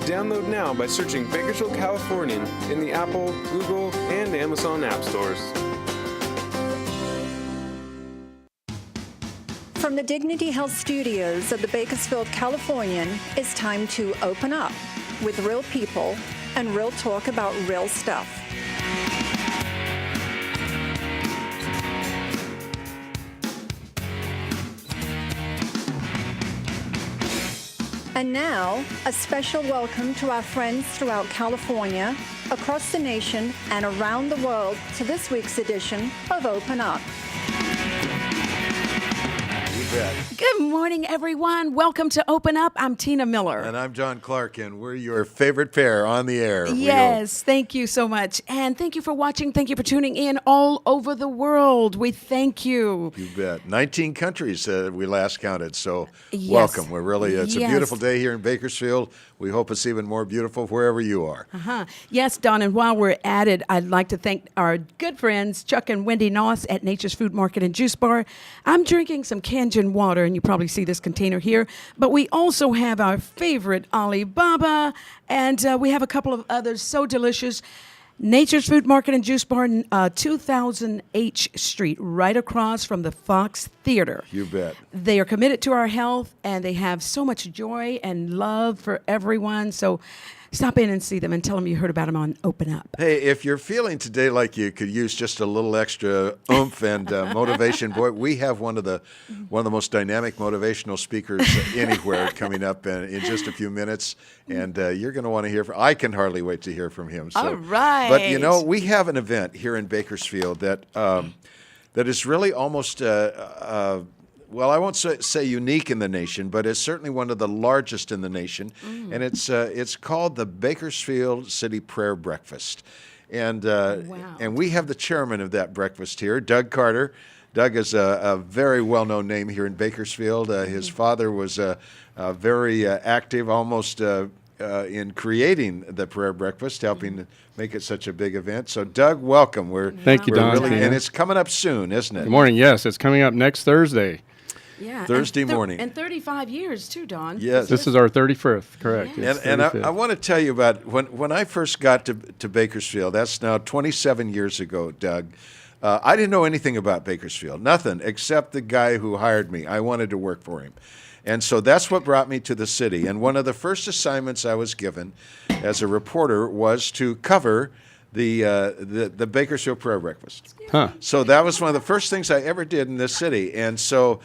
Download now by searching Bakersfield Californian in the Apple, Google, and Amazon app stores. From the Dignity Health Studios of the Bakersfield Californian, it's time to open up with real people and real talk about real stuff. And now, a special welcome to our friends throughout California, across the nation, and around the world to this week's edition of Open Up. Good morning, everyone. Welcome to Open Up. I'm Tina Miller. And I'm John Clark, and we're your favorite pair on the air. Yes, thank you so much. And thank you for watching. Thank you for tuning in all over the world. We thank you. You bet. 19 countries we last counted, so Yes. welcome. It's a beautiful day here in Bakersfield. We hope it's even more beautiful wherever you are. Yes, Don, and while we're at it, I'd like to thank our good friends, Chuck and Wendy Noss at Nature's Food Market and Juice Bar. I'm drinking some Kangen water, and you probably see this container here, but we also have our favorite Alibaba, and we have a couple of others so delicious. Nature's Food Market and Juice Bar, 2000 H Street, right across from the Fox Theater. You bet. They are committed to our health, and they have so much joy and love for everyone. So stop in and see them and tell them you heard about them on Open Up. Hey, if you're feeling today like you could use just a little extra oomph and motivation, boy, we have one of the most dynamic motivational speakers anywhere coming up in just a few minutes, and you're going to want to hear from. I can hardly wait to hear from him. So, all right. But you know, we have an event here in Bakersfield that is really almost. Well, I won't say unique in the nation, but it's certainly one of the largest in the nation, and it's called the Bakersfield City Prayer Breakfast, and and we have the chairman of that breakfast here, Doug Carter. Doug is a very well-known name here in Bakersfield. His father was very active, almost in creating the prayer breakfast, helping to make it such a big event. So, Doug, welcome. Thank you, Don. And it's coming up soon, isn't it? Good morning. Yes, it's coming up next Thursday. Yeah, Thursday morning. And 35 years, too, Don. Yes. This is our 31st, correct. Yes. It's And I 35th. want to tell you about when I first got to Bakersfield. That's now 27 years ago, Doug. I didn't know anything about Bakersfield, nothing except the guy who hired me. I wanted to work for him. And so that's what brought me to the city. And one of the first assignments I was given as a reporter was to cover the Bakersfield Prayer Breakfast. Huh. So that was one of the first things I ever did in this city. And so,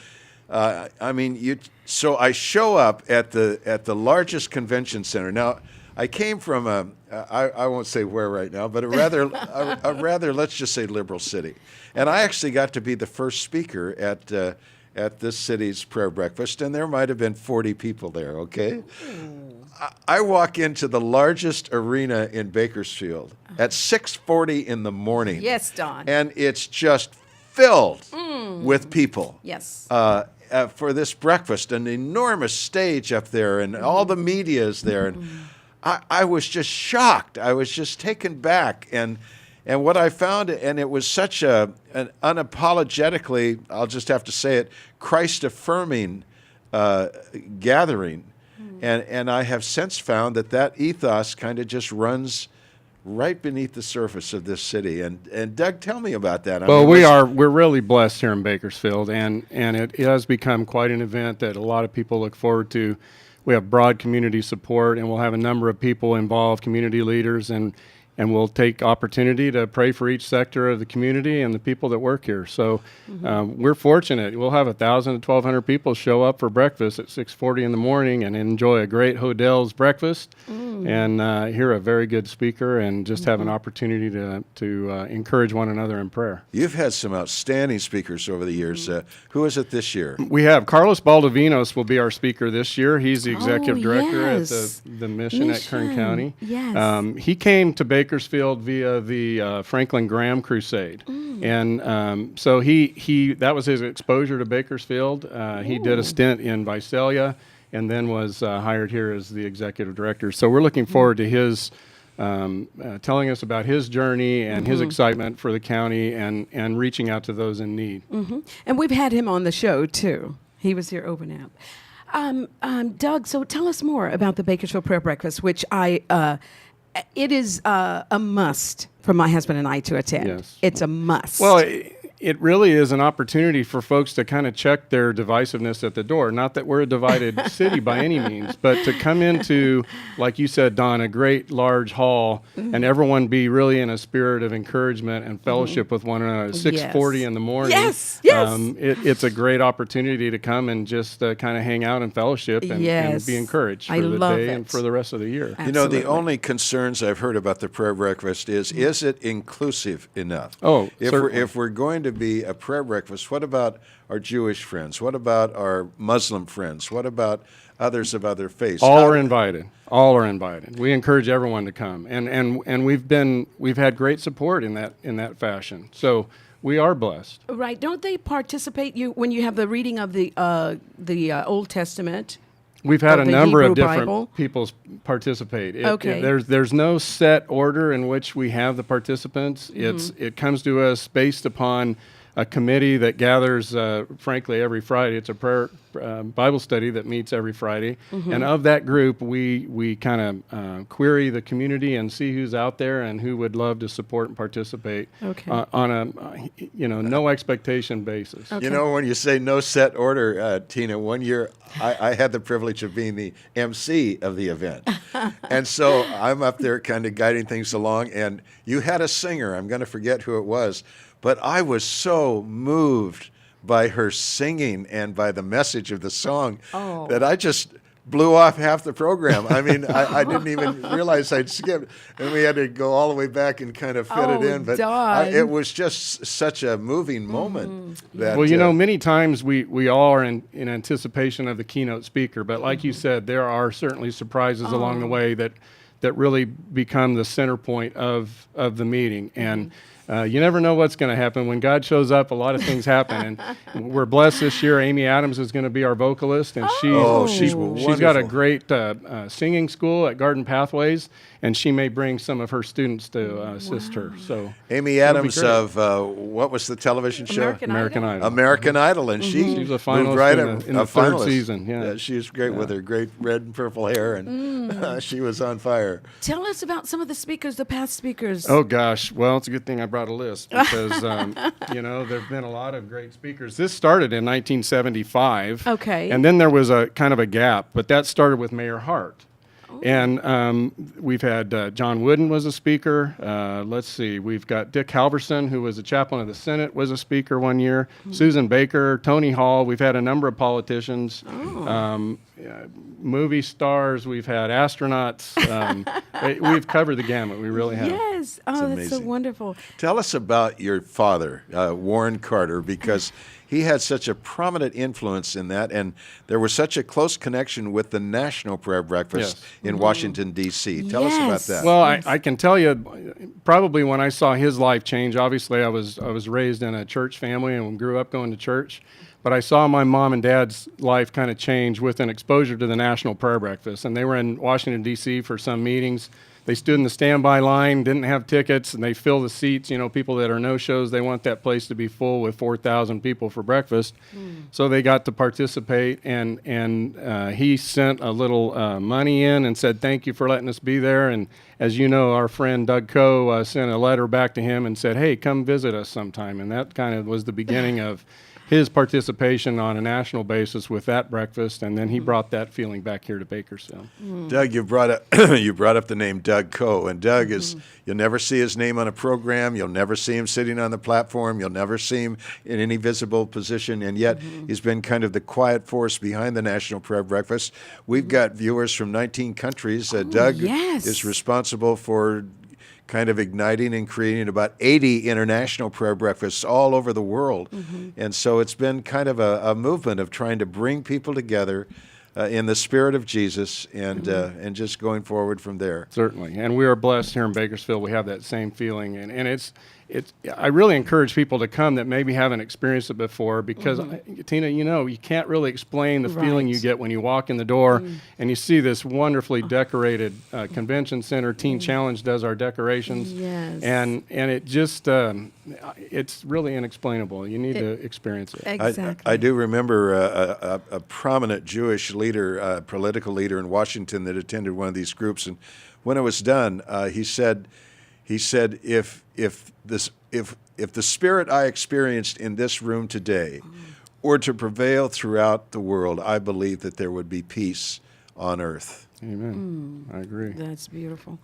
so I show up at the largest convention center. Now, I came from I won't say where right now, but a rather let's just say liberal city, and I actually got to be the first speaker at this city's prayer breakfast, and there might have been 40 people there. Okay. I walk into the largest arena in Bakersfield at 6:40 in the morning. Yes, Don. And it's just filled with people. Yes. For this breakfast, an enormous stage up there, and all the media is there, and I was just shocked. I was just taken back, and what I found, and it was such an unapologetically, I'll just have to say it, Christ-affirming gathering, and I have since found that ethos kind of just runs right beneath the surface of this city. And Doug, tell me about that. Well, we're really blessed here in Bakersfield, and it has become quite an event that a lot of people look forward to. We have broad community support, and we'll have a number of people involved, community leaders, and we'll take opportunity to pray for each sector of the community and the people that work here. So we're fortunate. We'll have 1,000 to 1,200 people show up for breakfast at 6:40 in the morning and enjoy a great Hodel's breakfast and hear a very good speaker and just have an opportunity to encourage one another in prayer. You've had some outstanding speakers over the years. Who is it this year? We have Carlos Baldovinos will be our speaker this year. He's the executive director at yes. the mission at Kern County. Yes. He came to Bakersfield via the Franklin Graham Crusade, and so he that was his exposure to Bakersfield. He did a stint in Visalia, and then was hired here as the executive director. So we're looking forward to his telling us about his journey and his excitement for the county and reaching out to those in need. And we've had him on the show, too. He was here open up. Doug, so tell us more about the Bakersfield Prayer Breakfast, which it is a must for my husband and I to attend. Yes. It's a must. Well, it really is an opportunity for folks to kind of check their divisiveness at the door. Not that we're a divided city by any means, but to come into, like you said, Don, a great large hall, and everyone be really in a spirit of encouragement and fellowship with one another. 6:40 in the morning. Yes. It's a great opportunity to come and just kind of hang out and fellowship and be encouraged for I the love day it. and for the rest of the year. You know, the Absolutely. only concerns I've heard about the prayer breakfast is it inclusive enough? Oh, certainly. if we're going to be a prayer breakfast, what about our Jewish friends? What about our Muslim friends? What about others of other faiths? All are invited. All are invited. We encourage everyone to come, and we've had great support in that fashion. So we are blessed. Right? Don't they participate when you have the reading of the Old Testament? We've had Or a the number of Hebrew different Bible? people participate. Okay. There's no set order in which we have the participants. It comes to us based upon a committee that gathers, frankly, every Friday. It's a prayer Bible study that meets every Friday, and of that group, we kind of query the community and see who's out there and who would love to support and participate on a no expectation basis. You know, when you say no set order, Tina, one year I had the privilege of being the MC of the event. And so I'm up there kind of guiding things along, and you had a singer. I'm going to forget who it was, but I was so moved by her singing and by the message of the song that I just blew off half the program. I mean, I didn't even realize I'd skipped, and we had to go all the way back and kind of fit it in. But it was just such a moving moment. That, well, you know, many times we all are in anticipation of the keynote speaker, but like you said, there are certainly surprises along the way that really become the center point of the meeting. And you never know what's going to happen. When God shows up, a lot of things happen. And we're blessed this year. Amy Adams is going to be our vocalist, and she's got a wonderful. great singing school at Garden Pathways, and she may bring some of her students to assist her. So Amy it'll be Adams great. of What was the television show? American Idol. American Idol, and she She was a moved finalist right in the third finalist. season, yeah. She was great with her great red and purple hair, and she was on fire. Tell us about some of the speakers, the past speakers. Oh gosh, well, it's a good thing I brought a list because there've been a lot of great speakers. This started in 1975. Okay. And then there was a kind of a gap, but that started with Mayor Hart. And we've had John Wooden was a speaker. Let's see, we've got Dick Halverson, who was a chaplain of the Senate, was a speaker one year. Susan Baker, Tony Hall. We've had a number of politicians, movie stars. We've had astronauts. We've covered the gamut. We really have. Yes. Oh, that's so amazing. wonderful. Tell us about your father, Warren Carter, because he had such a prominent influence in that, and there was such a close connection with the National Prayer Breakfast Yes. in Washington, D.C. Tell us about Yes. that. Well, I can tell you, probably when I saw his life change, obviously I was raised in a church family and grew up going to church, but I saw my mom and dad's life kind of change with an exposure to the National Prayer Breakfast. And they were in Washington, D.C. for some meetings. They stood in the standby line, didn't have tickets, and they fill the seats. You know, people that are no-shows, they want that place to be full with 4,000 people for breakfast. So they got to participate, and he sent a little money in and said, thank you for letting us be there. And as you know, our friend Doug Coe sent a letter back to him and said, hey, come visit us sometime. And that kind of was the beginning of his participation on a national basis with that breakfast, and then he brought that feeling back here to Bakersfield. Doug, you brought up you brought up the name Doug Coe, and Doug is you'll never see his name on a program, you'll never see him sitting on the platform, you'll never see him in any visible position, and yet he's been kind of the quiet force behind the National Prayer Breakfast. We've got viewers from 19 countries. Doug yes. is responsible for kind of igniting and creating about 80 international prayer breakfasts all over the world. And so it's been kind of a movement of trying to bring people together in the spirit of Jesus and just going forward from there. Certainly, and we are blessed here in Bakersfield. We have that same feeling, and I really encourage people to come that maybe haven't experienced it before because, Tina, you can't really explain the feeling you get when you walk in the door and you see this wonderfully decorated convention center. Teen Challenge does our decorations. Yes. And it just, it's really inexplainable. You need to experience it. Exactly. I do remember a prominent Jewish leader, political leader in Washington that attended one of these groups, and when it was done, he said, if the spirit I experienced in this room today were to prevail throughout the world, I believe that there would be peace on earth. Amen. I agree. That's beautiful.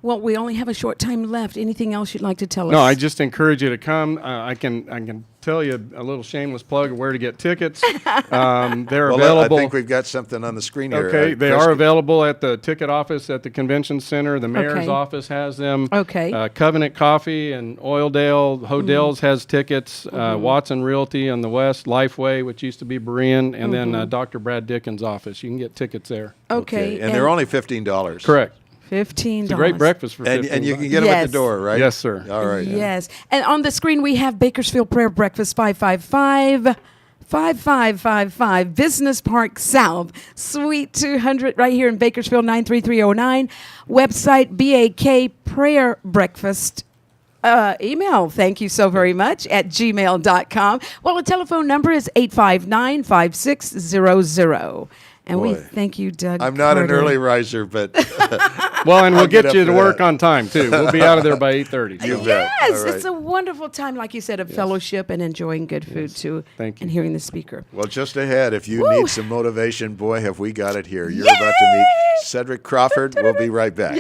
Well, we only have a short time left. Anything else you'd like to tell us? No, I just encourage you to come. I can tell you a little shameless plug of where to get tickets. They're available. I think we've got something on the screen here. Okay, they are available at the ticket office at the convention center. The mayor's Okay. office has them. Okay. Covenant Coffee and Oildale, Hodell's has tickets. Watson Realty on the west, Lifeway, which used to be Berean, and then Dr. Brad Dickens' office. You can get tickets there. Okay. And they're only $15. Correct. $15. It's a great breakfast for $15. And you can get them at Yes. the door, right? Yes, sir. All right. Yes. And on the screen, we have Bakersfield Prayer Breakfast 555 Business Park South, Suite 200, right here in Bakersfield, 93309. Website, BAK Prayer Breakfast. Email, thank you so very much, at gmail.com. Well, the telephone number is 859-5600. And we Boy. thank you, Doug. I'm not an Carter. early riser, but Well, and we'll get get up you for to work that. on time, too. We'll be out of there by 8:30. you bet. Yes, All right. it's a wonderful time, like you said, of fellowship and enjoying good food, too. Thank you. And hearing the speaker. Well, just ahead, if you Woo. need some motivation, boy, have we got it here. You're about to meet Cedric Crawford. We'll be right back.